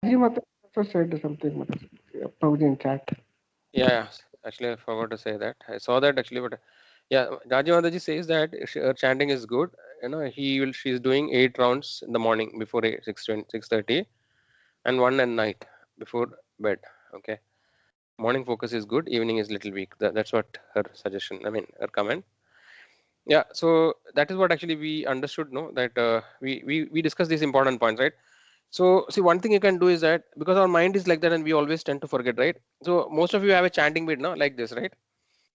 Raji Mata also said something, Prabhuji in chat. Yeah, actually, I forgot to say that. I saw that actually, but yeah, Raji Mataji says that her chanting is good. She's doing 8 rounds in the morning before 6:30, and one at night before bed. Okay, morning focus is good, evening is little weak. That's what her suggestion. I mean, her comment. Yeah, so that is what actually we understood. No, that we discussed these important points, right? So see, one thing you can do is that because our mind is like that, and we always tend to forget, right? So most of you have a chanting beat, no, like this, right?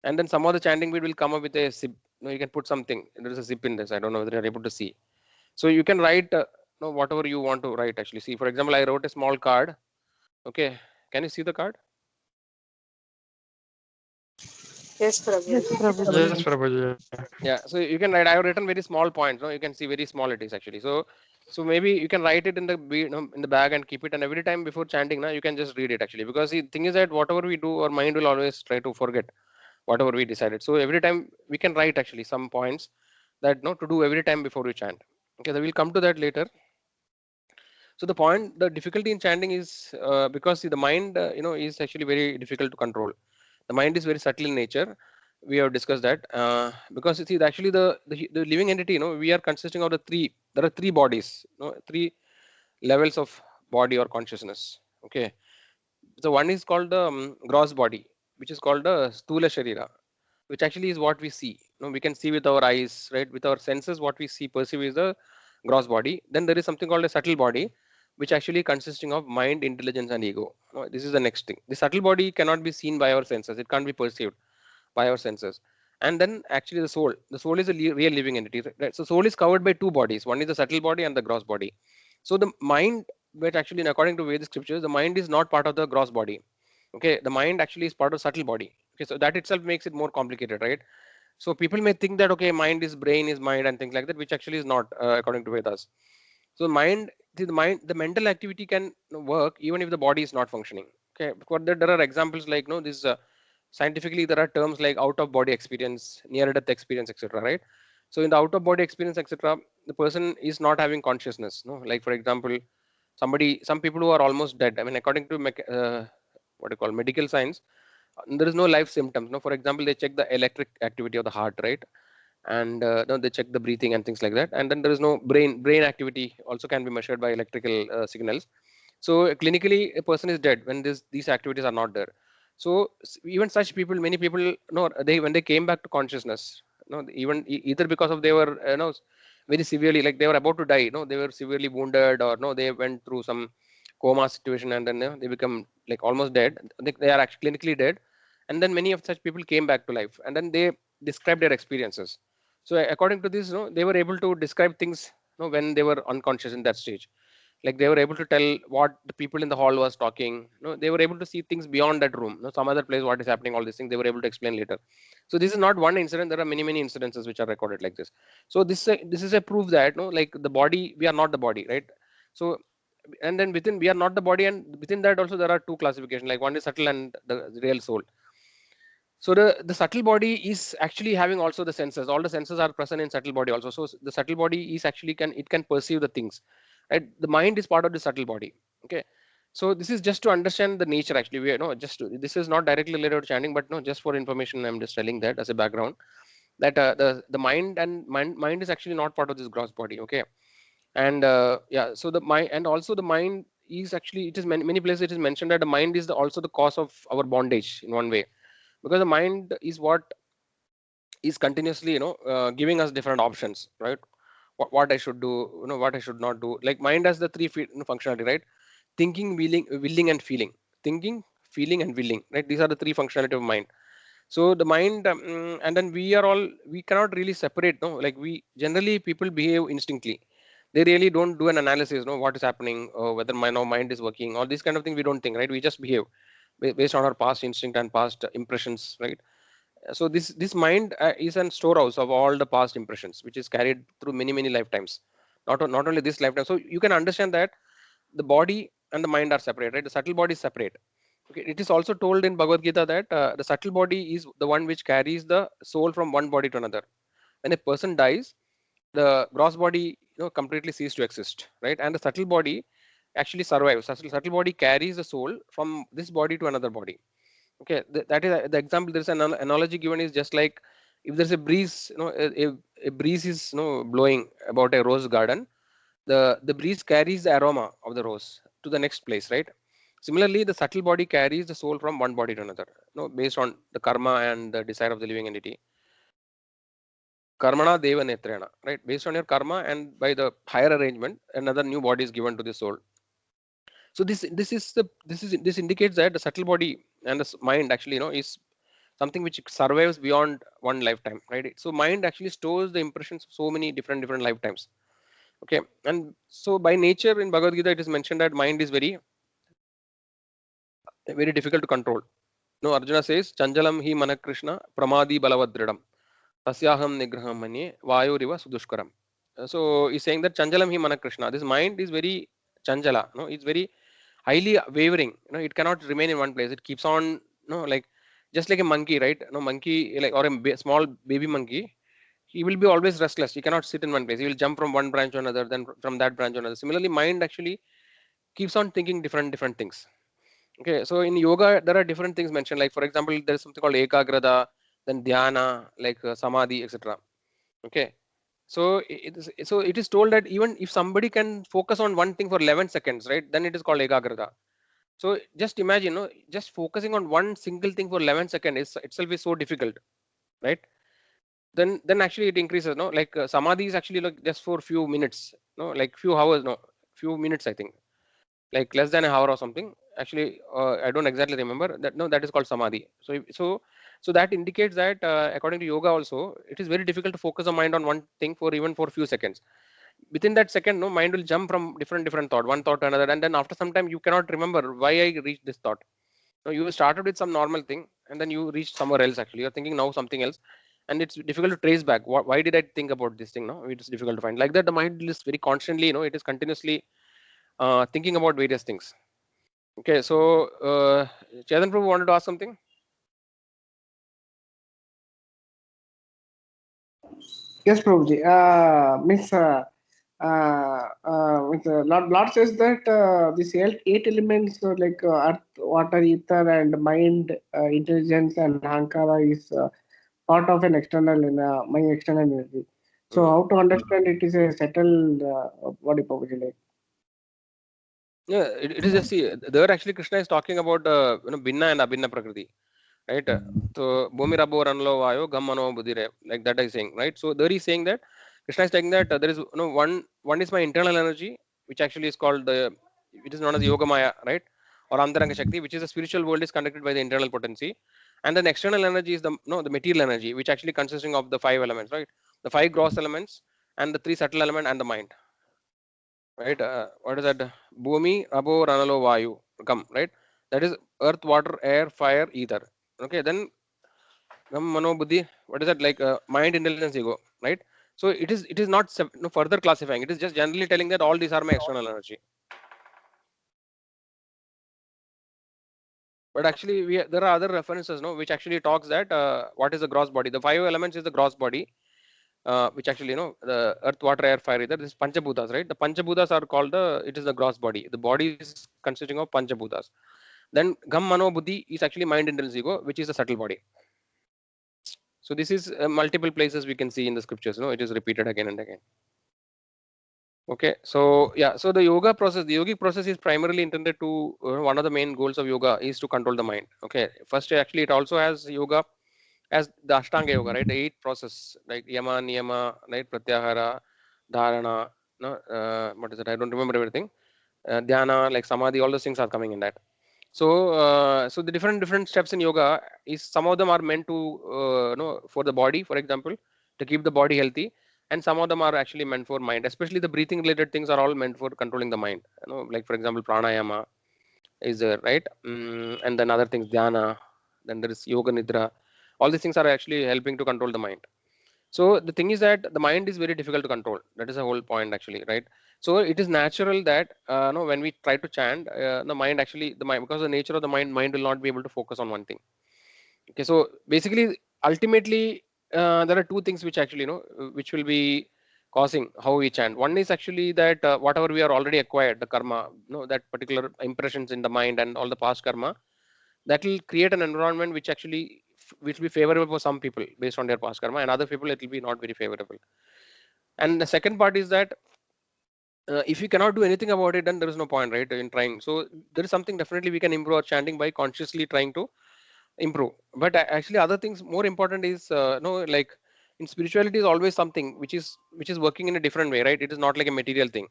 And then some of the chanting beat will come up with a zip. You can put something. There is a zip in this. I don't know whether you're able to see. So you can write, whatever you want to write. Actually, see, for example, I wrote a small card. Okay, can you see the card? Yes, Yes, Prabhuji. Yes, Prabhuji. Prabhuji. Yeah, so you can write. I have written very small points. No, you can see very small it is actually. So maybe you can write it in the in the bag and keep it. And every time before chanting, now you can just read it actually. Because the thing is that whatever we do, our mind will always try to forget whatever we decided. So every time we can write actually some points that to do every time before we chant. Okay, so we'll come to that later. So the difficulty in chanting is because see, the mind, is actually very difficult to control. The mind is very subtle in nature. We have discussed that because you see, actually the living entity, we are consisting of the three. There are three bodies, three levels of body or consciousness. Okay, so one is called the gross body, which is called the stula sharira, which actually is what we see. We can see with our eyes, right? With our senses, what we see, perceive is the gross body. Then there is something called a subtle body, which actually consisting of mind, intelligence, and ego. This is the next thing. The subtle body cannot be seen by our senses. It can't be perceived by our senses. And then actually the soul. The soul is a real living entity. Right? So soul is covered by two bodies. One is the subtle body and the gross body. So the mind, which actually according to Vedic scriptures, the mind is not part of the gross body. Okay, the mind actually is part of subtle body. Okay, so that itself makes it more complicated, right? So people may think that okay, mind is brain is mind and things like that, which actually is not according to Vedas. So the mental activity can work even if the body is not functioning. Okay, because there are examples like this scientifically there are terms like out of body experience, near death experience, etc. Right? So in the out of body experience, etc., the person is not having consciousness. No, like for example, some people who are almost dead. I mean, according to what you call medical science, there is no life symptoms. No, for example, they check the electric activity of the heart, right? And they check the breathing and things like that. And then there is no brain activity also can be measured by electrical signals. So clinically, a person is dead when these activities are not there. So even such people, many people, they when they came back to consciousness, even either because of they were, very severely, like they were about to die, they were severely wounded, or no, they went through some coma situation, and then they become like almost dead. They are actually clinically dead, and then many of such people came back to life, and then they describe their experiences. So according to this, they were able to describe things, when they were unconscious in that stage. Like they were able to tell what the people in the hall was talking. They were able to see things beyond that room. Some other place, what is happening, all these things they were able to explain later. So this is not one incident. There are many incidences which are recorded like this. So this is a proof that like the body, we are not the body, right? So and then within we are not the body, and within that also there are two classifications. Like one is subtle and the real soul. So the subtle body is actually having also the senses. All the senses are present in subtle body also. So the subtle body is actually can perceive the things. Right? The mind is part of the subtle body. Okay. So this is just to understand the nature actually. This is not directly related to chanting, but no, just for information, I'm just telling that as a background. That the mind is actually not part of this gross body. Okay. And yeah, so the mind, and also the mind is actually, it is many places it is mentioned that the mind is also the cause of our bondage in one way, because the mind is what is continuously giving us different options, right? What I should do, what I should not do. Like mind has the three functionality, right? Thinking, willing and feeling. Thinking, feeling and willing, right? These are the three functionality of mind. So the mind, and then we cannot really separate, no, like we generally people behave instinctively. They really don't do an analysis, what is happening, whether my mind is working, all these kind of things we don't think, right? We just behave based on our past instinct and past impressions, right? So this mind is an storehouse of all the past impressions, which is carried through many lifetimes, not only this lifetime. So you can understand that the body and the mind are separate, right? The subtle body is separate. Okay, it is also told in Bhagavad Gita that the subtle body is the one which carries the soul from one body to another. When a person dies, the gross body completely cease to exist, right? And the subtle body actually survives. Subtle body carries the soul from this body to another body. Okay, that is the example. There's an analogy given is just like if there's a breeze, a breeze is blowing about a rose garden. The breeze carries the aroma of the rose to the next place, right? Similarly, the subtle body carries the soul from one body to another, based on the karma and the desire of the living entity. Karmana deva netrena, right? Based on your karma and by the higher arrangement, another new body is given to the soul. So this indicates that the subtle body and the mind actually is something which survives beyond one lifetime, right? So mind actually stores the impressions of so many different lifetimes. Okay, and so by nature in Bhagavad Gita it is mentioned that mind is very difficult to control. No, Arjuna says, Chanjalam hi mana Krishna pramadi balavadridam tasyaham nigraham manye vayuriva sudushkaram. So he's saying that Chanjalam hi mana Krishna. This mind is very Chanjala. No, it's very highly wavering. It cannot remain in one place. It keeps on, like just like a monkey, right? No, monkey like or a small baby monkey. He will be always restless. He cannot sit in one place. He will jump from one branch to another, then from that branch to another. Similarly, mind actually keeps on thinking different things. Okay, so in yoga there are different things mentioned. Like for example, there is something called ekagrata, then dhyana, like samadhi, etc. Okay, so it is told that even if somebody can focus on one thing for 11 seconds, right, then it is called ekagrata. So just imagine, just focusing on one single thing for 11 seconds is itself is so difficult, right? Then actually it increases, no, like samadhi is actually like just for few minutes, no, like few hours, no, few minutes I think, like less than an hour or something. Actually, I don't exactly remember that. No, that is called samadhi. So that indicates that according to yoga also, it is very difficult to focus the mind on one thing for even for few seconds. Within that second, no, mind will jump from different thought, one thought to another, and then after some time you cannot remember why I reached this thought. No, you started with some normal thing and then you reached somewhere else. Actually, you're thinking now something else, and it's difficult to trace back. Why did I think about this thing? No, it is difficult to find. Like that, the mind is very constantly, it is continuously thinking about various things. Okay, so Chetan Prabhu wanted to ask something. Yes, Prabhuji. Lord says that these eight elements like earth, water, ether, and mind, intelligence, and ahankara is part of an external my external energy. So how to understand it is a settled body, Prabhuji? Like Yeah, it is just see there actually Krishna is talking about binna and abhinna prakriti, right? So bhumi rabo ranlo vayo gammano budire, like that is saying, right? So there he's saying that Krishna is saying that there is one is my internal energy, which actually is called it is known as yoga maya, right? Or antaranga shakti, which is the spiritual world is conducted by the internal potency, and then external energy is the material energy, which actually consisting of the five elements, right? The five gross elements and the three subtle element and the mind, right? What is that? Bhumi, Abo, Ranalo, Vayu, come, right? That is earth, water, air, fire, ether. Okay, then Gam, Mano, Buddhi. What is that? Like mind, intelligence, ego, right? So it is not further classifying. It is just generally telling that all these are my external energy. But actually, there are other references, no, which actually talks that what is the gross body? The five elements is the gross body, which actually the earth, water, air, fire, either this panchabhutas, right? The panchabhutas are called it is the gross body. The body is consisting of panchabhutas. Then gam mano buddhi is actually mind, intelligence, ego, which is the subtle body. So this is multiple places we can see in the scriptures. It is repeated again and again. Okay, so yeah, so the yoga process, the yogic process is primarily intended to one of the main goals of yoga is to control the mind. Okay, first actually it also has yoga as the Ashtanga yoga, right? The 8 process like yama, niyama, right? Pratyahara, dharana, no, what is it? I don't remember everything. Dhyana, like samadhi, all those things are coming in that. So, so the different steps in yoga is some of them are meant to for the body, for example, to keep the body healthy, and some of them are actually meant for mind. Especially the breathing related things are all meant for controlling the mind. Like for example, pranayama is there, right? And then other things, dhyana. Then there is yoga nidra. All these things are actually helping to control the mind. So the thing is that the mind is very difficult to control. That is the whole point actually, right? So it is natural that no, when we try to chant, the mind actually the mind, because the nature of the mind will not be able to focus on one thing. Okay, so basically, ultimately, there are two things which actually which will be causing how we chant. One is actually that whatever we are already acquired, the karma, that particular impressions in the mind and all the past karma, that will create an environment which actually which will be favorable for some people based on their past karma, and other people it will be not very favorable. And the second part is that if we cannot do anything about it, then there is no point, right, in trying. So there is something definitely we can improve our chanting by consciously trying to improve. But actually other things more important is no, like in spirituality is always something which is working in a different way, right? It is not like a material thing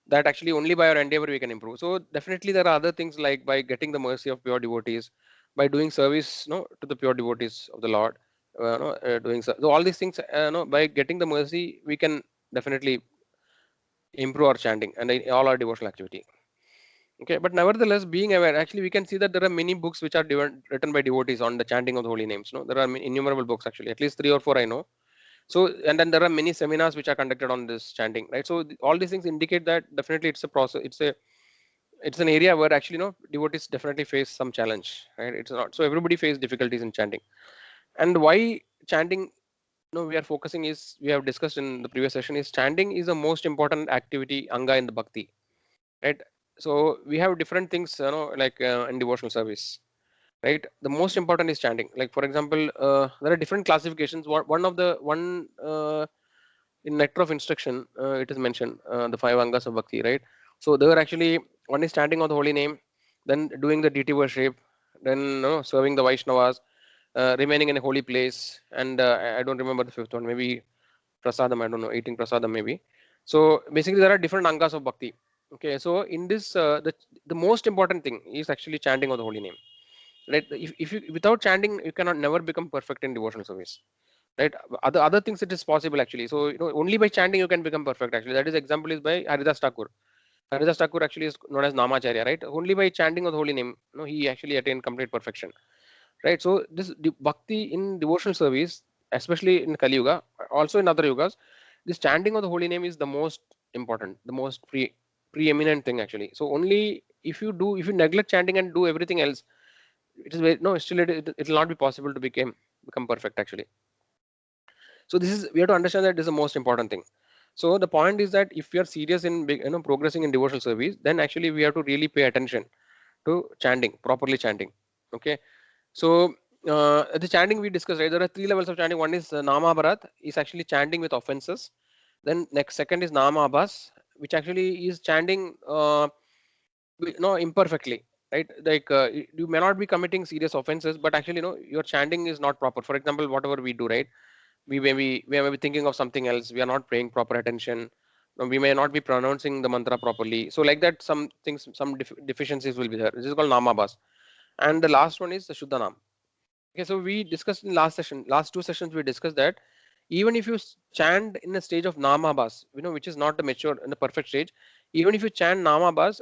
that actually only by our endeavor we can improve. So definitely there are other things like by getting the mercy of pure devotees, by doing service to the pure devotees of the Lord, so all these things, by getting the mercy we can definitely improve our chanting and all our devotional activity. Okay, but nevertheless, being aware, actually, we can see that there are many books which are written by devotees on the chanting of the holy names. No, there are innumerable books actually, at least 3 or 4 I know. So, and then there are many seminars which are conducted on this chanting, right? So, all these things indicate that definitely it's a process. It's an area where actually, devotees definitely face some challenge, right? It's not so everybody face difficulties in chanting. And why chanting? We are focusing is we have discussed in the previous session is chanting is the most important activity anga in the bhakti, right? So we have different things, like in devotional service, right? The most important is chanting. Like for example, there are different classifications. One in nectar of instruction, it is mentioned the 5 angas of bhakti, right? So there actually one is chanting of the holy name, then doing the deity worship, then serving the Vaishnavas, remaining in a holy place, and I don't remember the fifth one, maybe prasadam, I don't know, eating prasadam maybe. So basically there are different angas of bhakti. Okay, so in this the most important thing is actually chanting of the holy name, right? If you without chanting you cannot never become perfect in devotional service, right? Other things it is possible actually. So only by chanting you can become perfect actually. That is example is by Haridas Thakur. Haridas Thakur actually is known as Namacharya, right? Only by chanting of the holy name, he actually attained complete perfection, right? So this bhakti in devotional service, especially in Kali Yuga, also in other yugas, this chanting of the holy name is the most important, the most preeminent thing actually. So only if you neglect chanting and do everything else, it is very, no, still it will not be possible to become perfect actually. So this is we have to understand that this is the most important thing. So the point is that if we are serious in progressing in devotional service, then actually we have to really pay attention to chanting, properly chanting. Okay, so the chanting we discussed, right? There are 3 levels of chanting. One is Nama Bharat, is actually chanting with offenses. Then next second is Nama Abhas, which actually is chanting imperfectly, right? Like you may not be committing serious offenses, but actually your chanting is not proper. For example, whatever we do, right? We may be thinking of something else. We are not paying proper attention. We may not be pronouncing the mantra properly. So like that, some things, some deficiencies will be there. This is called Nama Abhas. And the last one is the Shuddhanam. Okay, so we discussed in last 2 sessions, we discussed that even if you chant in a stage of Namabhas, which is not the mature and the perfect stage, even if you chant Namabhas,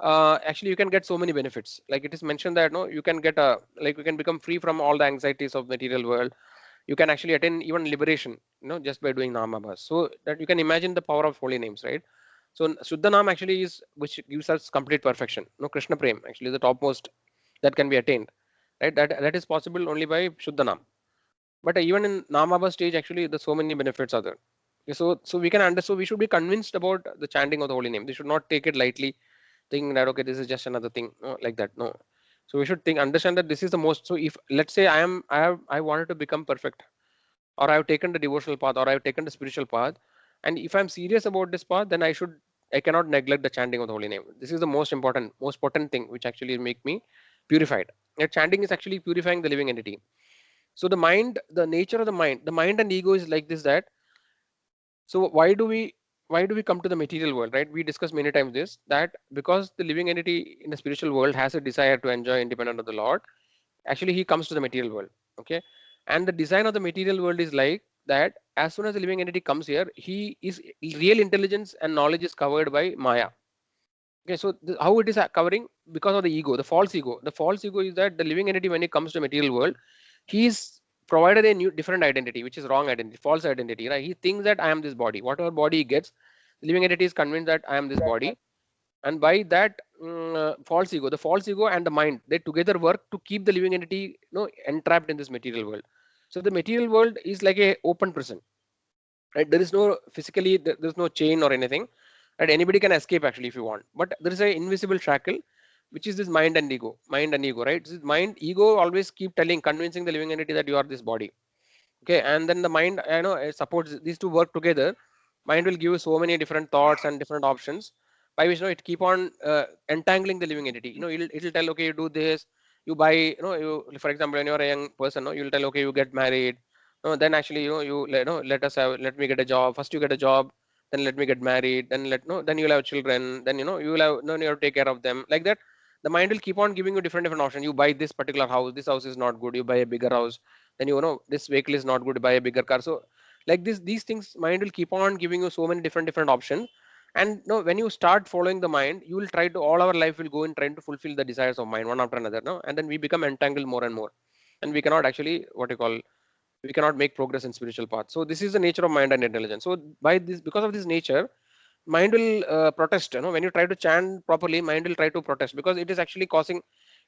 actually you can get so many benefits. Like it is mentioned that you can get you can become free from all the anxieties of material world. You can actually attain even liberation, just by doing Namabhas. So that you can imagine the power of holy names, right? So Shuddhanam actually is which gives us complete perfection. Krishna Prem actually is the topmost that can be attained, right? That is possible only by Shuddhanam. But even in Namabha stage, actually, there's so many benefits are there. Okay, so we can understand. So we should be convinced about the chanting of the holy name. They should not take it lightly, thinking that okay, this is just another thing, like that. No. So we should understand that this is the most. So if let's say I wanted to become perfect, or I have taken the devotional path, or I have taken the spiritual path, and if I'm serious about this path, then I cannot neglect the chanting of the holy name. This is the most potent thing which actually make me purified. Chanting is actually purifying the living entity. So the nature of the mind and ego is like this, that so why do we come to the material world, right? We discussed many times this, that because the living entity in the spiritual world has a desire to enjoy independent of the Lord, actually he comes to the material world. Okay, and the design of the material world is like that. As soon as the living entity comes here, he is real intelligence and knowledge is covered by Maya. Okay, so how it is covering? Because of the ego, the false ego. The false ego is that the living entity, when he comes to material world, he is provided a new different identity, which is wrong identity, false identity, right? He thinks that I am this body. Whatever body he gets, the living entity is convinced that I am this body, and by that the false ego and the mind, they together work to keep the living entity, entrapped in this material world. So the material world is like a open prison. right? There is no physically, there's no chain or anything, right? Anybody can escape actually if you want, but there is a invisible shackle, which is this mind and ego, right? This mind, ego always keep telling, convincing the living entity that you are this body. Okay, and then the mind, it supports these two work together. Mind will give you so many different thoughts and different options, by which it keep on entangling the living entity. It'll tell, okay, you do this, you buy, you, for example, when you're a young person, you'll tell, okay, you get married, then actually, let me get a job first. You get a job, then let me get married, then then you'll have children, then you will have, you have to take care of them, like that. The mind will keep on giving you different options. You buy this particular house, this house is not good, you buy a bigger house, then this vehicle is not good, buy a bigger car. So like this, these things, mind will keep on giving you so many different options. And when you start following the mind, you will try to, all our life will go in trying to fulfill the desires of mind one after another, and then we become entangled more and more, and we cannot actually, what you call, we cannot make progress in spiritual path. So this is the nature of mind and intelligence. So by this, because of this nature, mind will protest. When you try to chant properly, mind will try to protest, because it is actually causing,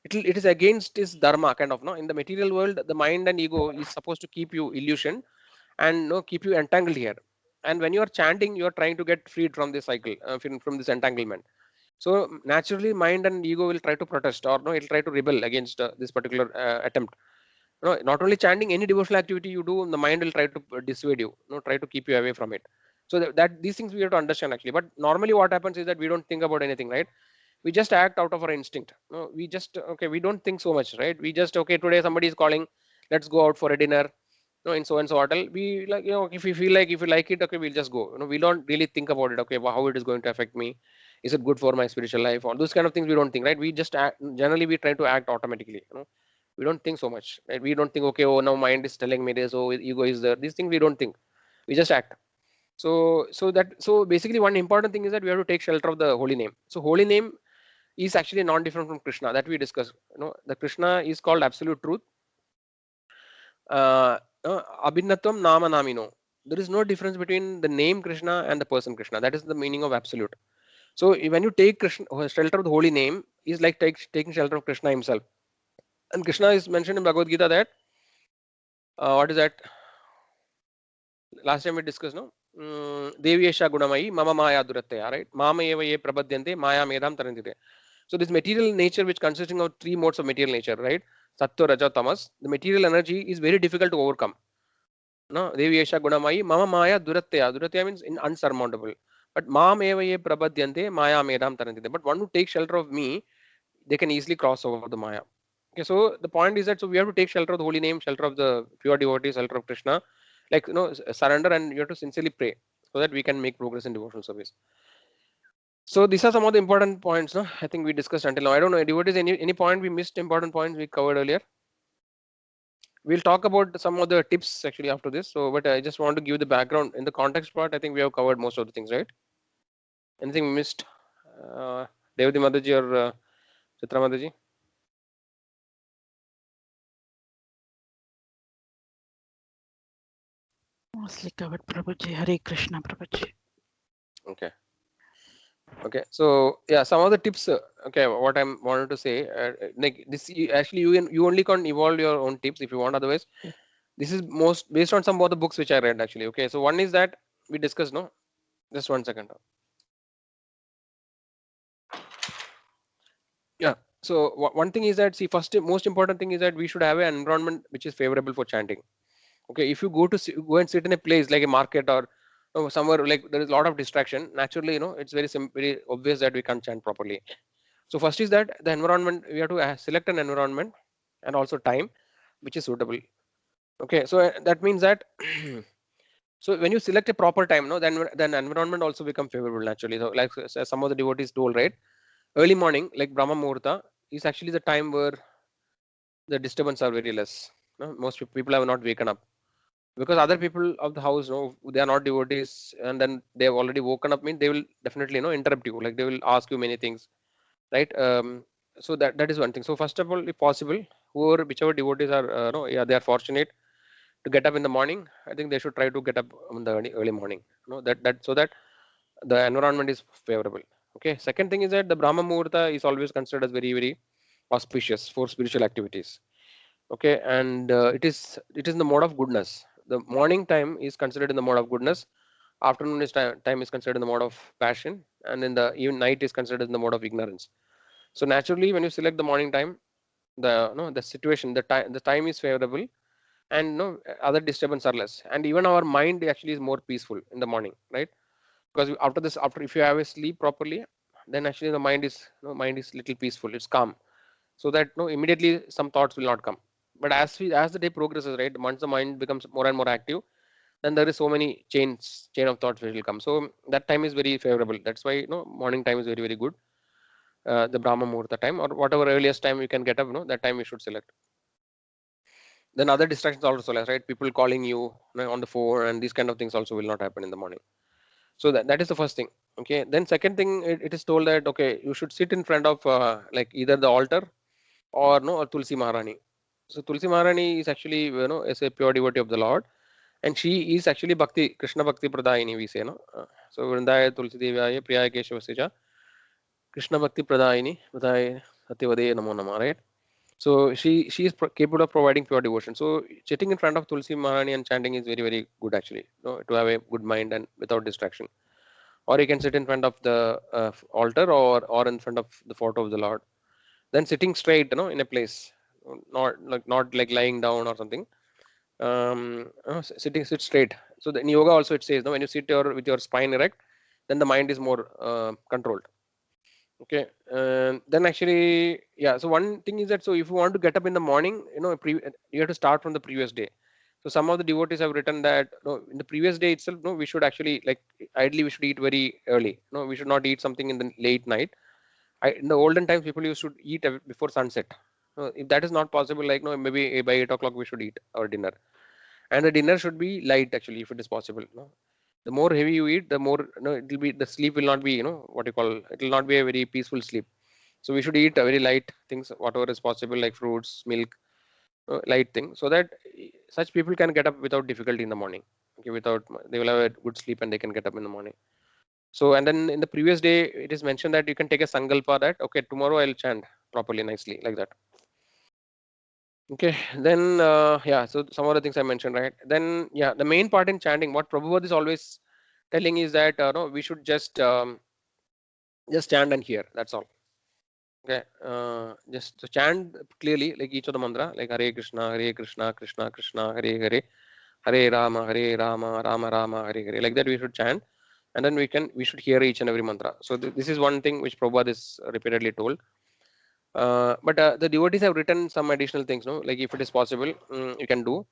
it is against this dharma kind of. In the material world, the mind and ego is supposed to keep you illusion, and keep you entangled here. And when you are chanting, you are trying to get freed from this cycle, from this entanglement. So naturally, mind and ego will try to protest, or no, it'll try to rebel against this particular attempt. Not only chanting, any devotional activity you do, the mind will try to dissuade you, try to keep you away from it. So that these things we have to understand actually. But normally what happens is that we don't think about anything, right? We just act out of our instinct. We just, okay, we don't think so much, right? We just, okay, today somebody is calling, let's go out for a dinner, in so and so hotel. We, like, if we feel like, if you like it, okay, we'll just go. We don't really think about it. Okay, well, how it is going to affect me? Is it good for my spiritual life? All those kind of things we don't think, right? We just act, generally we try to act automatically. We don't think so much, right? We don't think, okay, oh, now mind is telling me this, oh, ego is there. These things we don't think. We just act. So basically, one important thing is that we have to take shelter of the holy name. So holy name is actually non-different from Krishna, that we discussed. The Krishna is called absolute truth. Abhinatvam nama namino. There is no difference between the name Krishna and the person Krishna. That is the meaning of absolute. So when you take Krishna, shelter of the holy name, is like taking shelter of Krishna himself. And Krishna is mentioned in Bhagavad Gita that, what is that? Last time we discussed, no? Devyesha gunamayi mama maya duratya, right? Mama eva ye prabhadyante maya medam tarantite. So this material nature, which consisting of three modes of material nature, right? Sattva, Raja, Tamas. The material energy is very difficult to overcome. No, Devyesha gunamayi mama maya duratya. Duratya means unsurmountable. But mam eva ye prabhadyante maya medam tarantite. But one who takes shelter of me, they can easily cross over the maya. Okay, so the point is that, so we have to take shelter of the holy name, shelter of the pure devotee, shelter of Krishna, like, surrender, and you have to sincerely pray, so that we can make progress in devotional service. So these are some of the important points, no? I think we discussed until now. I don't know, devotees, any point we missed, important points we covered earlier? We'll talk about some of the tips actually after this. So, but I just want to give the background in the context part. I think we have covered most of the things, right? Anything we missed? Devati Mataji or Chitra Mataji? Mostly covered, Prabhuji. Hare Krishna, Prabhuji. Okay. Okay, so yeah, some of the tips. Okay, what I'm wanted to say, like this, actually you only can evolve your own tips if you want. Otherwise, this is most based on some of the books which I read actually. Okay, so one is that we discussed. No, just 1 second. Yeah. So one thing is that, see, first most important thing is that we should have an environment which is favorable for chanting. Okay, if you go to go and sit in a place like a market, or somewhere like there is a lot of distraction, naturally, it's very very obvious that we can't chant properly. So first is that the environment, we have to select an environment and also time which is suitable. Okay, so that means that so when you select a proper time, no, then environment also become favorable naturally. So like some of the devotees told, right, early morning like Brahma Muhurta is actually the time where the disturbance are very less. No? Most people have not waken up, because other people of the house, they are not devotees, and then they have already woken up, means they will definitely interrupt you, like they will ask you many things, right? So that is one thing. So first of all, if possible, whichever devotees are yeah, they are fortunate to get up in the morning, I think they should try to get up in the early morning, that so that the environment is favorable. Okay, second thing is that the Brahma Muhurta is always considered as very very auspicious for spiritual activities. Okay, and it is in the mode of goodness. The morning time is considered in the mode of goodness. Afternoon is time is considered in the mode of passion, and in the even night is considered in the mode of ignorance. So naturally, when you select the morning time, the no the situation, the time is favorable, and no other disturbance are less, and even our mind actually is more peaceful in the morning, right? Because after if you have a sleep properly, then actually the mind is little peaceful, it's calm, so that no immediately some thoughts will not come. But as the day progresses, right, once the mind becomes more and more active, then there is so many chain of thoughts which will come. So that time is very favorable. That's why morning time is very very good. The Brahma Muhurta time, or whatever earliest time you can get up, that time you should select. Then other distractions also less, right? People calling you, on the phone, and these kind of things also will not happen in the morning. So that is the first thing. Okay, then second thing, it is told that okay, you should sit in front of like either the altar or no or Tulsi Maharani. So Tulsi Maharani is actually is a pure devotee of the Lord, and she is actually Bhakti Krishna Bhakti Pradayini, we say, no. So Vrindaya Tulsi Devaya Priyaya Keshava Krishna Bhakti Pradayini Pradaya Satyavade Namo Nama, right? So she is capable of providing pure devotion. So sitting in front of Tulsi Maharani and chanting is very very good actually, to have a good mind and without distraction. Or you can sit in front of the altar, or in front of the photo of the Lord. Then sitting straight, in a place, not like lying down or something. Sit straight. So in yoga also it says, when you sit with your spine erect, then the mind is more controlled. Okay, then actually, yeah. So one thing is that, so if you want to get up in the morning, you have to start from the previous day. So some of the devotees have written that, in the previous day itself, we should actually, like, ideally we should eat very early. No, we should not eat something in the late night. In the olden times, people used to eat before sunset. If that is not possible, like, no, maybe by 8 o'clock we should eat our dinner, and the dinner should be light actually, if it is possible. No, the more heavy you eat, the more, it will be, the sleep will not be, what you call, it will not be a very peaceful sleep. So we should eat a very light things, whatever is possible, like fruits, milk, light thing, so that such people can get up without difficulty in the morning. Okay, without, they will have a good sleep and they can get up in the morning. So, and then in the previous day, it is mentioned that you can take a sankalpa that, okay, tomorrow I'll chant properly, nicely, like that. Okay, then yeah, so some of the things I mentioned, right? Then yeah, the main part in chanting, what Prabhupada is always telling is that no, we should just chant and hear. That's all. Okay, just to chant clearly, like each of the mantra, like Hare Krishna, Hare Krishna, Krishna Krishna, Hare Hare, Hare Rama, Rama Rama, Hare Hare. Like that we should chant, and then we should hear each and every mantra. So this is one thing which Prabhupada is repeatedly told. But the devotees have written some additional things, no? Like if it is possible, you can do,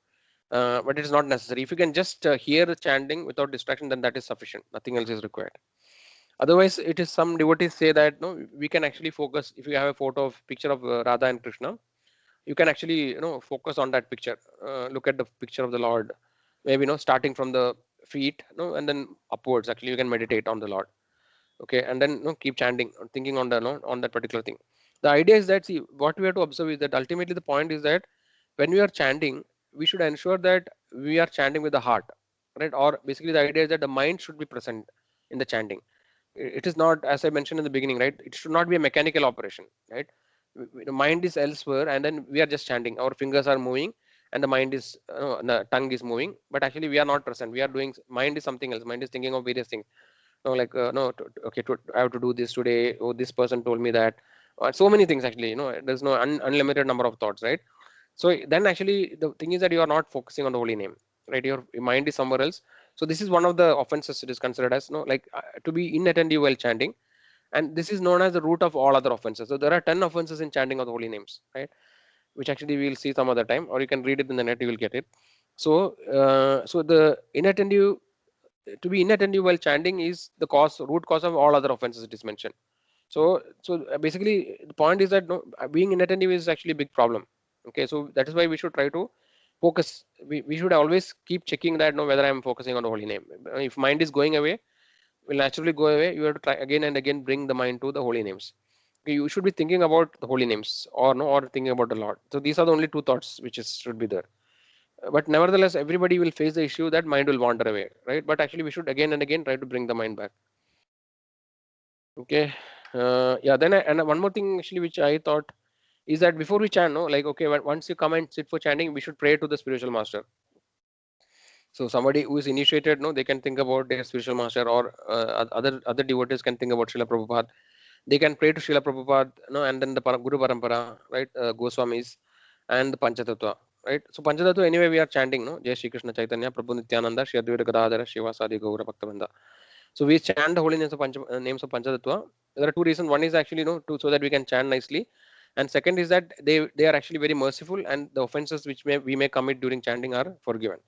but it is not necessary. If you can just hear chanting without distraction, then that is sufficient. Nothing else is required. Otherwise, it is, some devotees say that no, we can actually focus. If you have a picture of Radha and Krishna, you can actually focus on that picture. Look at the picture of the Lord. Maybe starting from the feet, and then upwards. Actually, you can meditate on the Lord. Okay, and then keep chanting, thinking on the on that particular thing. The idea is that, see, what we have to observe is that ultimately the point is that when we are chanting, we should ensure that we are chanting with the heart, right? Or basically the idea is that the mind should be present in the chanting. It is not, as I mentioned in the beginning, right? It should not be a mechanical operation, right? The mind is elsewhere, and then we are just chanting. Our fingers are moving, and the mind is, the tongue is moving, but actually we are not present. We are doing, mind is something else. Mind is thinking of various things. No, like no, okay, I have to do this today. Oh, this person told me that. So many things actually. There's no unlimited number of thoughts, right? So then actually the thing is that you are not focusing on the holy name, right? Your mind is somewhere else. So this is one of the offenses it is considered as, like to be inattentive while chanting, and this is known as the root of all other offenses. So there are 10 offenses in chanting of the holy names, right? Which actually we'll see some other time, or you can read it in the net, you will get it. So so the inattentive, to be inattentive while chanting is the root cause of all other offenses it is mentioned. So basically the point is that no, being inattentive is actually a big problem. Okay, so that is why we should try to focus. We should always keep checking that, whether I am focusing on the holy name. If mind is going away, will naturally go away. You have to try again and again, bring the mind to the holy names. Okay, you should be thinking about the holy names, or no, or thinking about the Lord. So these are the only two thoughts which should be there. But nevertheless, everybody will face the issue that mind will wander away, right? But actually we should again and again try to bring the mind back. Okay, yeah, then and one more thing actually which I thought is that before we chant, no, like, okay, once you come and sit for chanting, we should pray to the spiritual master. So somebody who is initiated, no, they can think about their spiritual master, or other devotees can think about Srila Prabhupada. They can pray to Srila Prabhupada, no, and then the Guru Parampara, right, Goswamis, and the Panchatattva, right. So Panchatattva, anyway, we are chanting, no, Jai Shri Krishna Chaitanya, Prabhu Nityananda, Shri Advaita Gadadhara, Shivasadi Gaura Bhaktivinoda. So we chant the holy names of Panchatattva. There are two reasons. One is actually, so that we can chant nicely, and second is that they are actually very merciful, and the offenses which we may commit during chanting are forgiven.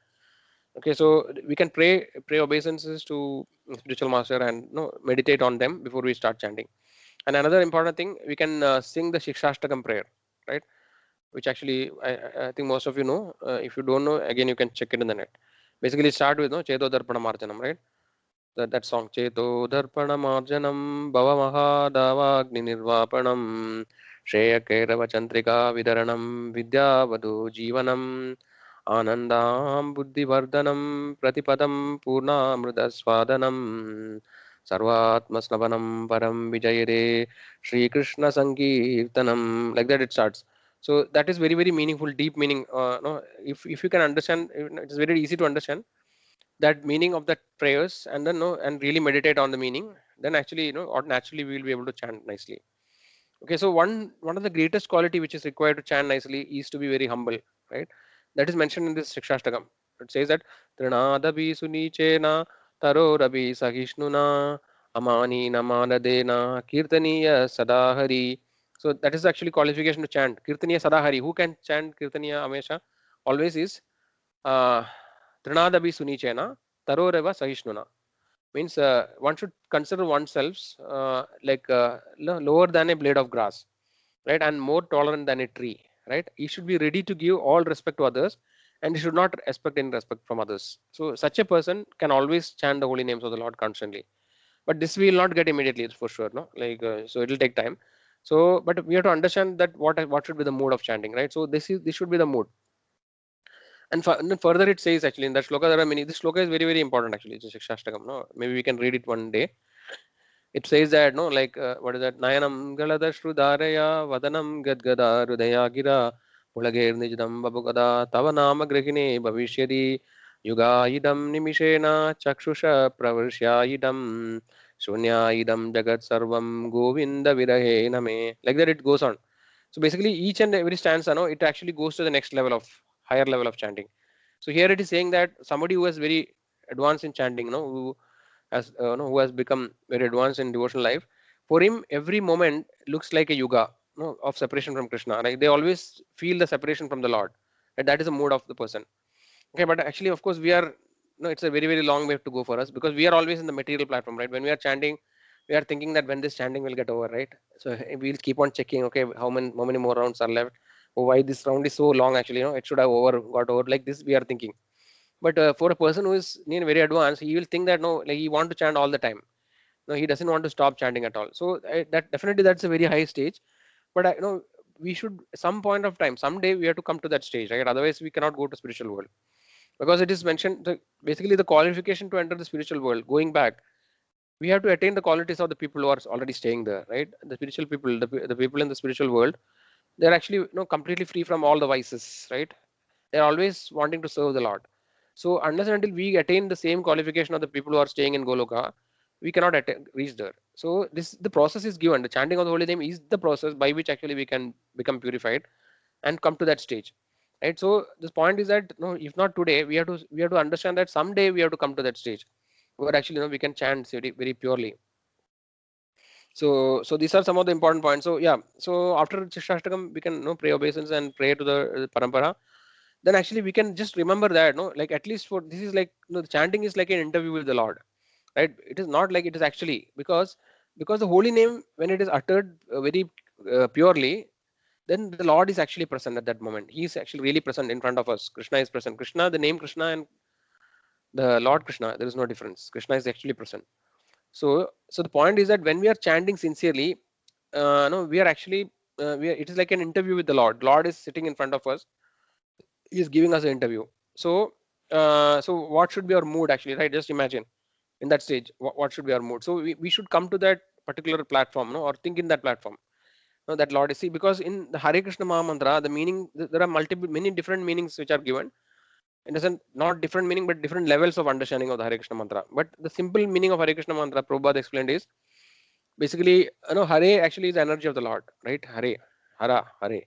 Okay, so we can pray obeisances to spiritual master, and meditate on them before we start chanting. And another important thing, we can sing the Shikshastakam prayer, right? Which actually I think most of you know. If you don't know, again you can check it in the net. Basically, start with Cheto Darpana Marjanam, right? That song, Cheto Darpana Marjanam Bhava Mahadavagni Nirvapanam Shreya Kairava Chantrika Vidaranam Vidya Vadu Jivanam Anandam Buddhivardhanam Pratipadam Purnamrita Swadanam Sarvatmasnavanam Param Vijayade Shri Krishna Sankirtanam. Like that it starts. So that is very, very meaningful, deep meaning. No, if you can understand, it is very easy to understand that meaning of that prayers, and then and really meditate on the meaning, then actually or naturally we will be able to chant nicely. Okay, so one of the greatest quality which is required to chant nicely is to be very humble, right? That is mentioned in this Shikshastakam. It says that Trinadabi Sunichena Tarorabi Sahishnuna Amani Namanadena Kirtaniya Sadahari. So that is actually qualification to chant Kirtaniya Sadahari. Who can chant Kirtaniya Amesha? Always is uh, Trinadabi Sunichena Taroreva Sahishnuna. Means one should consider oneself lower than a blade of grass, right, and more tolerant than a tree, right. He should be ready to give all respect to others, and he should not expect any respect from others. So such a person can always chant the holy names of the Lord constantly. But this we will not get immediately, for sure, no, so it will take time. So but we have to understand that what should be the mood of chanting, right. So this should be the mood. And then further it says, actually, in that shloka there are many. This shloka is very, very important, actually. It's a Shikshastakam, no, maybe we can read it one day. It says that, no, what is that? Nayanam galada shrudharaya vadanam gadgada rudaya gira ulagir nijdam babugada tava nama grihine bhavishyadi yuga idam nimishena chakshusha pravarshya idam shunya idam jagat sarvam govinda virahe name. Like that it goes on. So basically each and every stanza, no, it actually goes to the next level of higher level of chanting. So here it is saying that somebody who is very advanced in chanting, who who has become very advanced in devotional life, for him every moment looks like a yuga, of separation from Krishna. Like they always feel the separation from the Lord. And that is the mood of the person. Okay, but actually, of course, we are no, it's a very, very long way to go for us, because we are always in the material platform, right? When we are chanting, we are thinking that when this chanting will get over, right? So we'll keep on checking, okay, how many more rounds are left? Oh, why this round is so long? Actually, it should have got over. Like this, we are thinking. But for a person who is very advanced, he will think that no, like he want to chant all the time. No, he doesn't want to stop chanting at all. So that definitely that's a very high stage. But we should some point of time, someday we have to come to that stage, right? Otherwise, we cannot go to spiritual world, because it is mentioned basically the qualification to enter the spiritual world. Going back, we have to attain the qualities of the people who are already staying there, right? The spiritual people, the people in the spiritual world, they're actually completely free from all the vices, right? They're always wanting to serve the Lord. So unless and until we attain the same qualification of the people who are staying in Goloka, we cannot reach there. So the process is given. The chanting of the holy name is the process by which actually we can become purified and come to that stage, right? So this point is that no, if not today, we have to understand that someday we have to come to that stage where actually we can chant very, very purely. So these are some of the important points. So yeah, so after Shikshastakam, we can pray obeisance and pray to the parampara. Then actually we can just remember that like at least for this is like the chanting is like an interview with the Lord, right? It is not like it is actually because the holy name, when it is uttered very purely, then the Lord is actually present at that moment. He is actually really present in front of us. Krishna is present. Krishna, the name Krishna and the Lord Krishna, there is no difference. Krishna is actually present. So the point is that when we are chanting sincerely, no, we are actually it is like an interview with the Lord. Lord is sitting in front of us. He is giving us an interview. So what should be our mood actually, right? Just imagine in that stage, what should be our mood? So we should come to that particular platform, or think in that platform. That Lord is, see, because in the Hare Krishna Maha Mantra, the meaning, there are many different meanings which are given. It doesn't, not different meaning, but different levels of understanding of the Hare Krishna mantra. But the simple meaning of Hare Krishna mantra, Prabhupada explained, is basically, Hare actually is the energy of the Lord, right? Hare, Hara, Hare.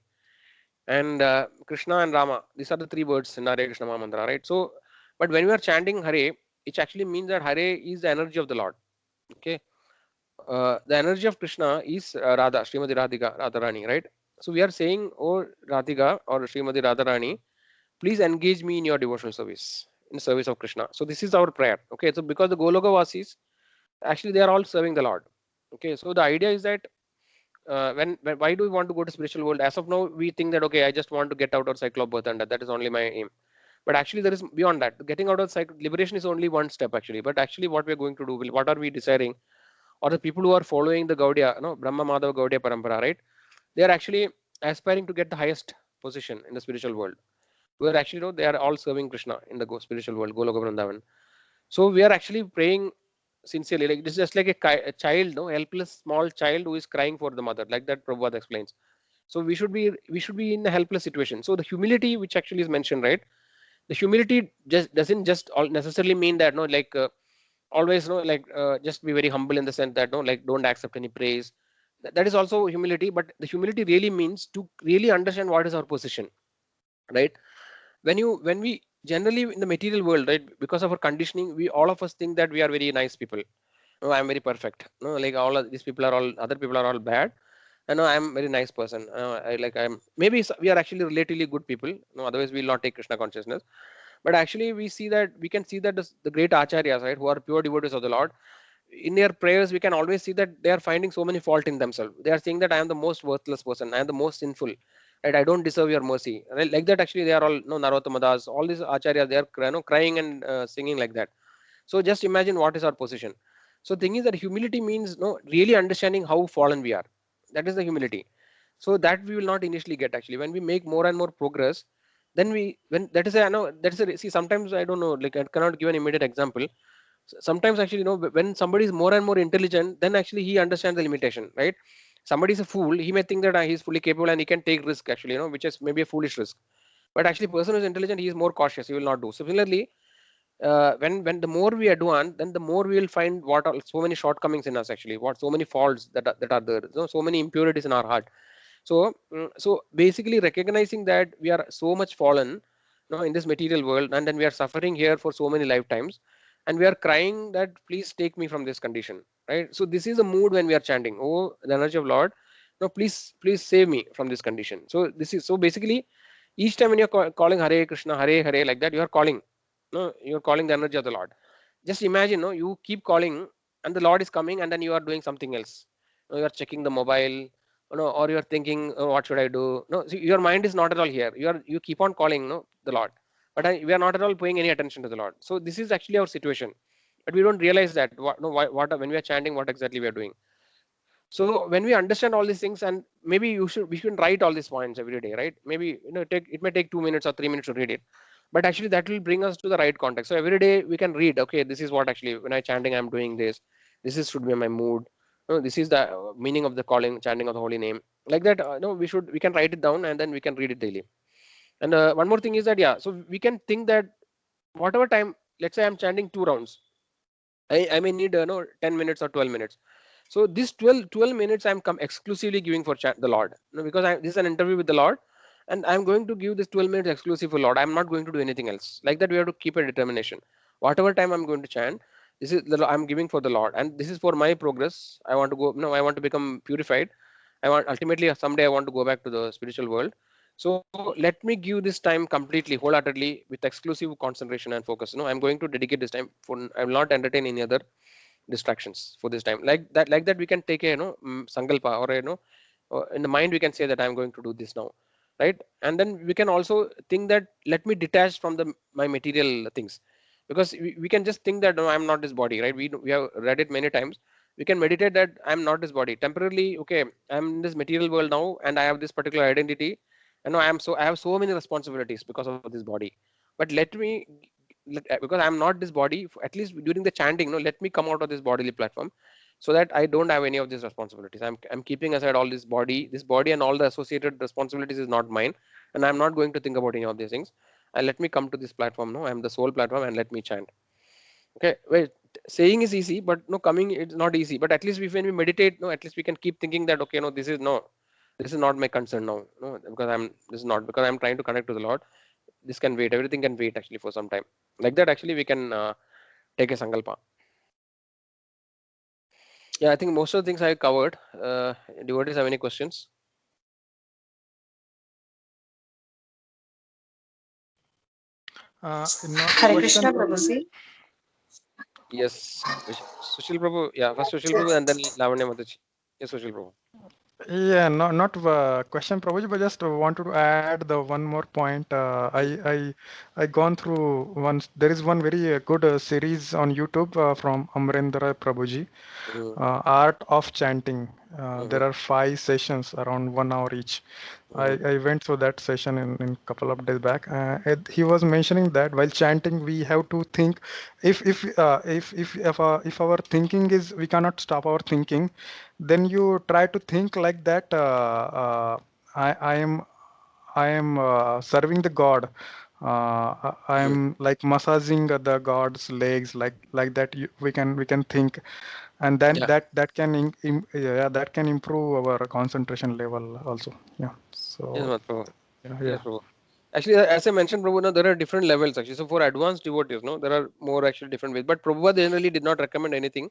And Krishna and Rama, these are the three words in Hare Krishna mantra, right? So, but when we are chanting Hare, it actually means that Hare is the energy of the Lord. Okay. The energy of Krishna is Radha, Srimati Radhika, Radharani, right? So we are saying, oh Radhika or Srimati Radharani, please engage me in your devotional service, in service of Krishna. So this is our prayer. Okay. So because the Golokavasis, actually they are all serving the Lord. Okay. So the idea is that when why do we want to go to spiritual world? As of now, we think that okay, I just want to get out of cycle of birth and death. That is only my aim. But actually, there is beyond that. Getting out of cycle, liberation is only one step actually. But actually, what we are going to do, what are we desiring, or the people who are following the Gaudiya, Brahma Madhava Gaudiya Parampara, right? They are actually aspiring to get the highest position in the spiritual world. Where actually, they are all serving Krishna in the spiritual world, Goloka Vrindavan. So we are actually praying sincerely. Like this is just like a child, no, helpless small child who is crying for the mother, like that Prabhupada explains. So we should be in a helpless situation. So the humility which actually is mentioned, right? The humility just doesn't just necessarily mean that no, like always no, like just be very humble in the sense that no, like don't accept any praise. That is also humility, but the humility really means to really understand what is our position, right? When we generally in the material world, right, because of our conditioning, we all of us think that we are very nice people. No, I'm very perfect. No, like all of these people are all, other people are all bad. And no, I'm very nice person. I'm maybe we are actually relatively good people. No, otherwise we'll not take Krishna consciousness. But actually we can see that the great acharyas, right, who are pure devotees of the Lord, in their prayers we can always see that they are finding so many fault in themselves. They are saying that I am the most worthless person, I am the most sinful, right? I don't deserve your mercy, right? Like that actually they are all no Narottamadas, all these acharyas, they are crying and singing like that. So just imagine what is our position. So thing is that humility means no really understanding how fallen we are. That is the humility. So that we will not initially get actually. When we make more and more progress, then we when that is a I know that is a see sometimes I don't know, like I cannot give an immediate example. Sometimes actually when somebody is more and more intelligent, then actually he understands the limitation, right? Somebody is a fool, he may think that he's fully capable and he can take risk actually, which is maybe a foolish risk. But actually person who is intelligent, he is more cautious, he will not do. Similarly, when the more we advance, then the more we will find what are so many shortcomings in us actually, what so many faults that are there, so many impurities in our heart. So so basically recognizing that we are so much fallen, in this material world, and then we are suffering here for so many lifetimes, and we are crying that please take me from this condition, right? So this is a mood when we are chanting, oh the energy of Lord, no, please save me from this condition. So this is so basically each time when you're calling Hare Krishna, Hare Hare, like that, you are calling, no, you're calling the energy of the Lord. Just imagine, no, you keep calling and the Lord is coming and then you are doing something else. You are checking the mobile, or you're thinking, oh, what should I do? No, see, your mind is not at all here. You keep on calling, no, the Lord, but we are not at all paying any attention to the Lord. So this is actually our situation, but we don't realize that what when we are chanting, what exactly we are doing. So when we understand all these things, and maybe we should write all these points every day, right? Maybe it may take 2 minutes or 3 minutes to read it, but actually that will bring us to the right context. So every day we can read, okay, this is what actually when I chanting I'm doing this. This is should be my mood. No, this is the meaning of the calling, chanting of the holy name. Like that, no, we can write it down and then we can read it daily. And one more thing is that yeah, so we can think that whatever time, let's say I'm chanting 2 rounds, I may need 10 minutes or 12 minutes. So this 12 minutes I'm exclusively giving for the Lord. Because this is an interview with the Lord, and I'm going to give this 12 minutes exclusive for Lord. I'm not going to do anything else. Like that, we have to keep a determination. Whatever time I'm going to chant, this is I'm giving for the Lord, and this is for my progress. I want to go. No, I want to become purified. I want ultimately someday I want to go back to the spiritual world. So let me give this time completely, wholeheartedly, with exclusive concentration and focus. I'm going to dedicate this time for. I will not entertain any other distractions for this time. Like that we can take a sankalpa, or in the mind we can say that I'm going to do this now, right? And then we can also think that let me detach from my material things, because we can just think that no, I'm not this body, right? We have read it many times. We can meditate that I'm not this body temporarily. Okay, I'm in this material world now and I have this particular identity, and now I have so many responsibilities because of this body. But because I'm not this body, at least during the chanting, no, let me come out of this bodily platform, so that I don't have any of these responsibilities. I'm keeping aside all this body and all the associated responsibilities is not mine, and I'm not going to think about any of these things. and let me come to this platform. No, I am the sole platform, and let me chant. Okay, wait, saying is easy, but no, coming it's not easy. But at least when we meditate, no, at least we can keep thinking that okay, no, this is not my concern now. No, because this is not because I'm trying to connect to the Lord. This can wait. Everything can wait actually for some time. Like that, actually, we can take a sankalpa. Yeah, I think most of the things I covered. Devotees have any questions? Not Hare question, Krishna Prabhuji. Prabhuji. Yes, Sushil Prabhu. Yeah, first Sushil Prabhu and then Lavanya Mataji. Yes, Sushil Prabhu. Yeah, not question, Prabhuji, but just wanted to add the one more point. I gone through one. There is one very good series on YouTube from Amrendra Prabhuji, Mm-hmm. Art of Chanting. There Mm-hmm. are 5 sessions around 1 hour each. Mm-hmm. I went through that session in couple of days back. He was mentioning that while chanting, we have to think. If our thinking is, we cannot stop our thinking, then you try to think like that. I am serving the God. I Mm-hmm. am like massaging the God's legs, like that. We can think, and then Yeah. that can yeah, that can improve our concentration level also. Yeah. Yes, So Mat Prabhu. yeah, Yes, yeah. Prabhu. Actually, as I mentioned, Prabhu, no, there are different levels actually. So for advanced devotees, no, there are more actually different ways. But Prabhupada generally did not recommend anything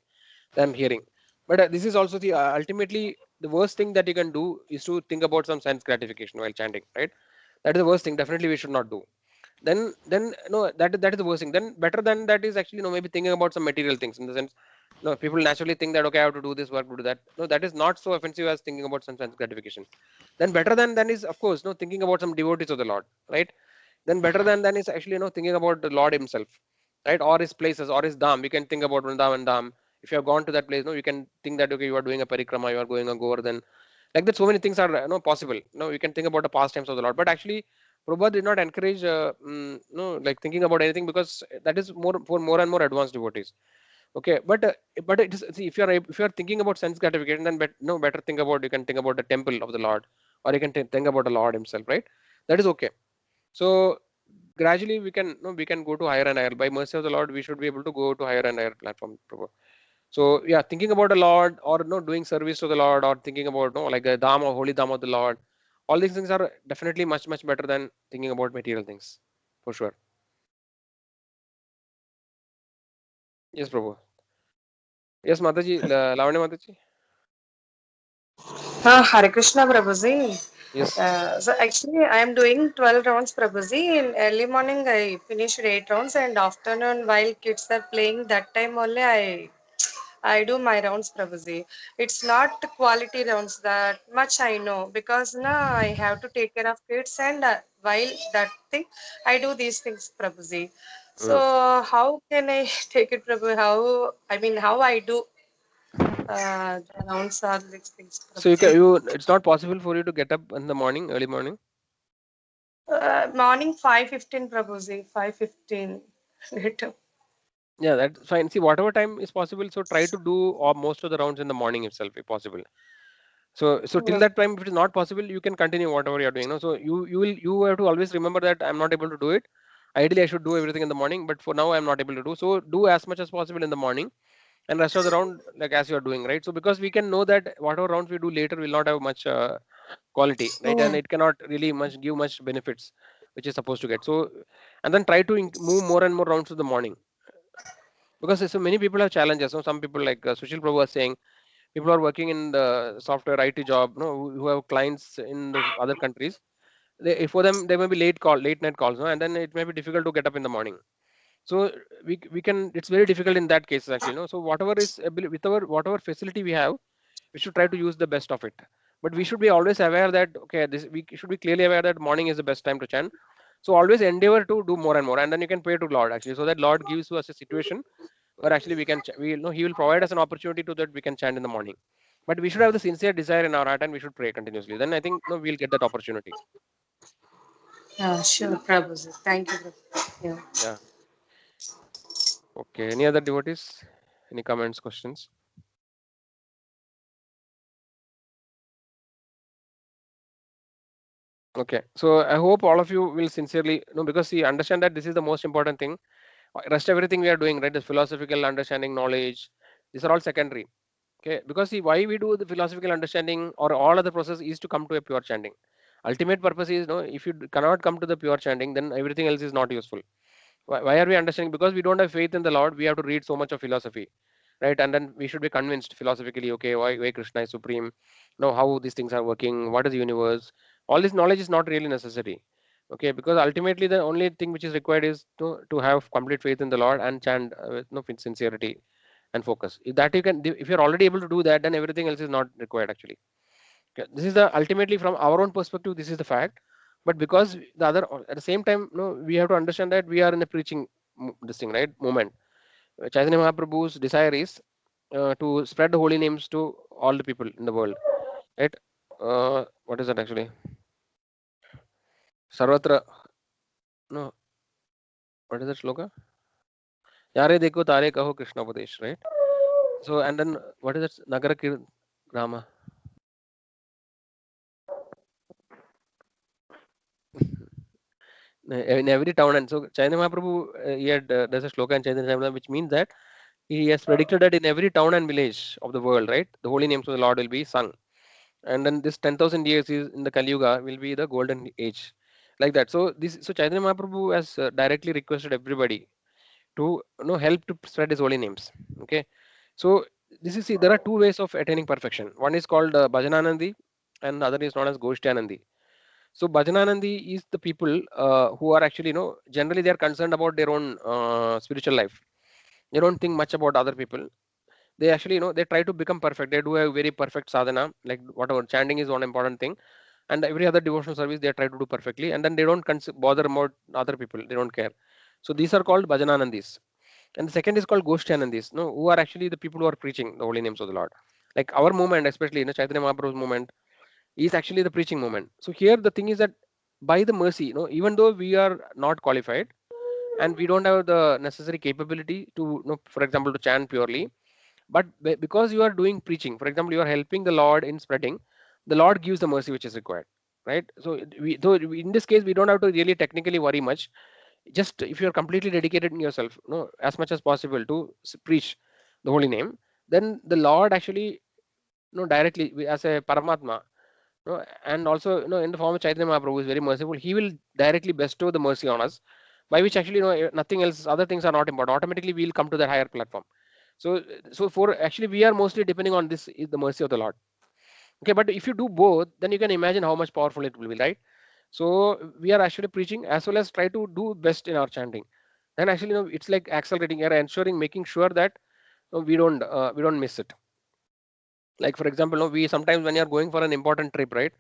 than hearing. But this is also the ultimately the worst thing that you can do is to think about some sense gratification while chanting, right? That is the worst thing. Definitely, we should not do. Then no, that is the worst thing. Then better than that is actually maybe thinking about some material things in the sense. No, people naturally think that okay, I have to do this work, to do that. No, that is not so offensive as thinking about some sense gratification. Then better than is of course no thinking about some devotees of the Lord, right? Then better than is actually thinking about the Lord Himself, right? Or His places or His dham. You can think about Vrindavan dham. If you have gone to that place, no, you can think that okay, you are doing a parikrama, you are going a Govardhan. Like that, so many things are possible. You can think about the pastimes of the Lord, but actually, Prabhupada did not encourage like thinking about anything because that is more for more and more advanced devotees. Okay, but it is see if you are thinking about sense gratification, then better think about you can think about the temple of the Lord, or you can think about the Lord Himself, right? That is okay. So gradually we can go to higher and higher. By mercy of the Lord, we should be able to go to higher and higher platform. So yeah, thinking about the Lord or doing service to the Lord or thinking about like a dham or holy dham of the Lord, all these things are definitely much better than thinking about material things, for sure. Yes, Prabhu. Yes, Mataji, Lavanya Mataji. Hare Krishna Prabhuji. Yes. So actually, I am doing 12 rounds, Prabhuji. In early morning, I finished 8 rounds, and afternoon, while kids are playing, that time only I do my rounds, Prabhuji. It's not quality rounds that much I know because now I have to take care of kids, and while that thing, I do these things, Prabhuji. So Mm. how can I take it, Prabhu? How I do the rounds are these things, So Prabhuji. it's not possible for you to get up in the morning, early morning. Morning 5:15, Prabhuji. 5:15. Later. Yeah, that's fine. See, whatever time is possible, so try to do or most of the rounds in the morning itself, if possible. So till that time, if it is not possible, you can continue whatever you're doing. No? So you have to always remember that I'm not able to do it. Ideally, I should do everything in the morning, but for now, I'm not able to do. So do as much as possible in the morning, and rest of the round like as you are doing, right? So because we can know that whatever rounds we do later will not have much quality, right? And Mm. it cannot really much give much benefits, which is supposed to get. So and then try to move more and more rounds to the morning because so many people have challenges. So some people like Sushil Prabhu was saying people are working in the software IT job, who have clients in the other countries. For them, there may be late night calls, and then it may be difficult to get up in the morning. So we can. It's very difficult in that case actually, So whatever is with our whatever facility we have, we should try to use the best of it. But we should be always aware that okay, this we should be clearly aware that morning is the best time to chant. So always endeavor to do more and more, and then you can pray to Lord actually, so that Lord gives us a situation where actually we can we know He will provide us an opportunity to that we can chant in the morning. But we should have the sincere desire in our heart, and we should pray continuously. Then I think we'll get that opportunity. Sure, Prabhuji. Thank you, Prabhuji. Yeah. Yeah. Okay. Any other devotees? Any comments, questions? Okay, so I hope all of you will sincerely, because see, understand that this is the most important thing. Rest everything we are doing, right, is philosophical understanding, knowledge. These are all secondary. Okay, because see, why we do the philosophical understanding or all other process is to come to a pure chanting. Ultimate purpose is, no, if you cannot come to the pure chanting, then everything else is not useful. Why are we understanding? Because we don't have faith in the Lord. We have to read so much of philosophy, right? And then we should be convinced philosophically, okay, why Krishna is supreme, know how these things are working, what is the universe. All this knowledge is not really necessary, okay? Because ultimately the only thing which is required is to have complete faith in the Lord and chant with with sincerity and focus. If that you can, if you're already able to do that, then everything else is not required actually. Okay, this is the ultimately from our own perspective, this is the fact. But because the other at the same time, we have to understand that we are in a preaching this thing, right, moment. Chaitanya Mahaprabhu's desire is to spread the holy names to all the people in the world, right? What is that actually? Sarvatra, no, what is that shloka? Yare dekho tare kaho Krishna Upadesh, right? So and then what is that? Nagara Rama. In every town, and so Chaitanya Mahaprabhu he had there's a shloka in Chaitanya Charitamrita which means that he has predicted that in every town and village of the world, right, the holy names of the Lord will be sung. And then this 10,000 years is in the Kali Yuga will be the golden age, like that. So so Chaitanya Mahaprabhu has directly requested everybody to help to spread his holy names. Okay, so this is see there are two ways of attaining perfection. One is called Bhajananandi, and the other is known as Goshtyanandi. So Bhajananandi is the people who are actually generally they are concerned about their own spiritual life. They don't think much about other people. They actually they try to become perfect. They do a very perfect sadhana, like whatever chanting is one important thing, and every other devotional service they try to do perfectly, and then they don't bother about other people. They don't care. So these are called Bhajananandis. And the second is called Goshtyanandis, no, who are actually the people who are preaching the holy names of the Lord. Like our movement, especially Chaitanya Mahaprabhu's movement, is actually the preaching movement. So here the thing is that by the mercy, even though we are not qualified and we don't have the necessary capability to, for example, to chant purely, but because you are doing preaching, for example, you are helping the Lord in spreading, the Lord gives the mercy which is required, right? So in this case we don't have to really technically worry much. Just if you are completely dedicated in yourself, as much as possible to preach the holy name, then the Lord actually directly as a Paramatma, and also in the form of Chaitanya Mahaprabhu is very merciful. He will directly bestow the mercy on us, by which actually nothing else, other things are not important. Automatically we will come to that higher platform. So for actually we are mostly depending on this is the mercy of the Lord. Okay, but if you do both, then you can imagine how much powerful it will be, right? So we are actually preaching as well as try to do best in our chanting. Then actually it's like accelerating or ensuring, making sure that we don't miss it. Like for example, we sometimes when you are going for an important trip, right,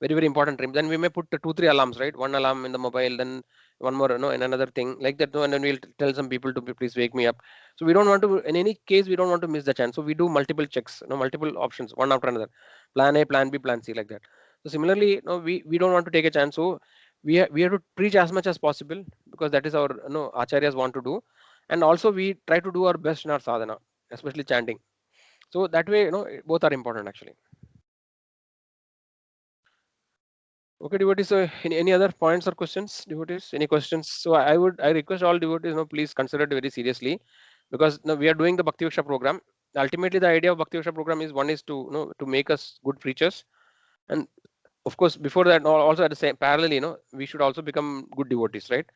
very very important trip, then we may put two three alarms, right, one alarm in the mobile, then one more in another thing like that, and then we'll tell some people to please wake me up. So we don't want to, in any case we don't want to miss the chance, so we do multiple checks, multiple options, one after another, plan A, plan B, plan C, like that. So similarly, we don't want to take a chance, so we have to preach as much as possible, because that is our acharyas want to do. And also we try to do our best in our sadhana, especially chanting. So that way both are important actually. Okay, devotees. So, any other points or questions, devotees? Any questions? So, I request all devotees, please consider it very seriously, because we are doing the BhaktiVriksha program. Ultimately, the idea of BhaktiVriksha program is one is to to make us good preachers, and of course, before that, also at the same parallel, we should also become good devotees, right?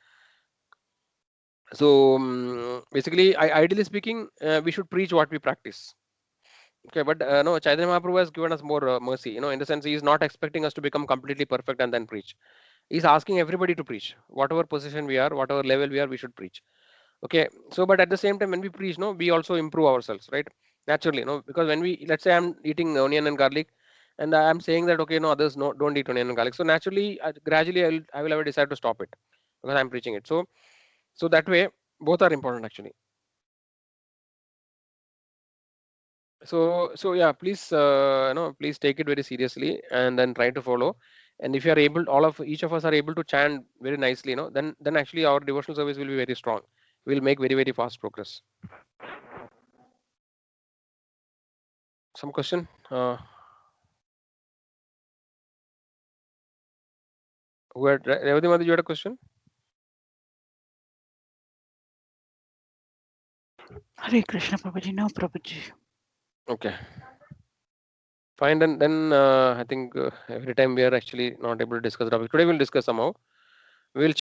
So, basically, ideally speaking, we should preach what we practice. Okay, but no, Chaitanya Mahaprabhu has given us more mercy, in the sense he is not expecting us to become completely perfect and then preach. He's asking everybody to preach. Whatever position we are, whatever level we are, we should preach. Okay, so but at the same time, when we preach, we also improve ourselves, right? Naturally, because when we, let's say I'm eating onion and garlic, and I'm saying that okay, no, others no don't eat onion and garlic. So naturally, gradually, I will have decide to stop it because I'm preaching it. So that way, both are important actually. So yeah, please please take it very seriously and then try to follow. And if you are able, all of each of us are able to chant very nicely, then actually our devotional service will be very strong. We'll make very very fast progress. Some question? Who had Revati Mati, you had a question? Hare Krishna Prabhuji. No, Prabhuji. Okay. Fine. Then I think every time we are actually not able to discuss the topic. Today we'll discuss somehow. We'll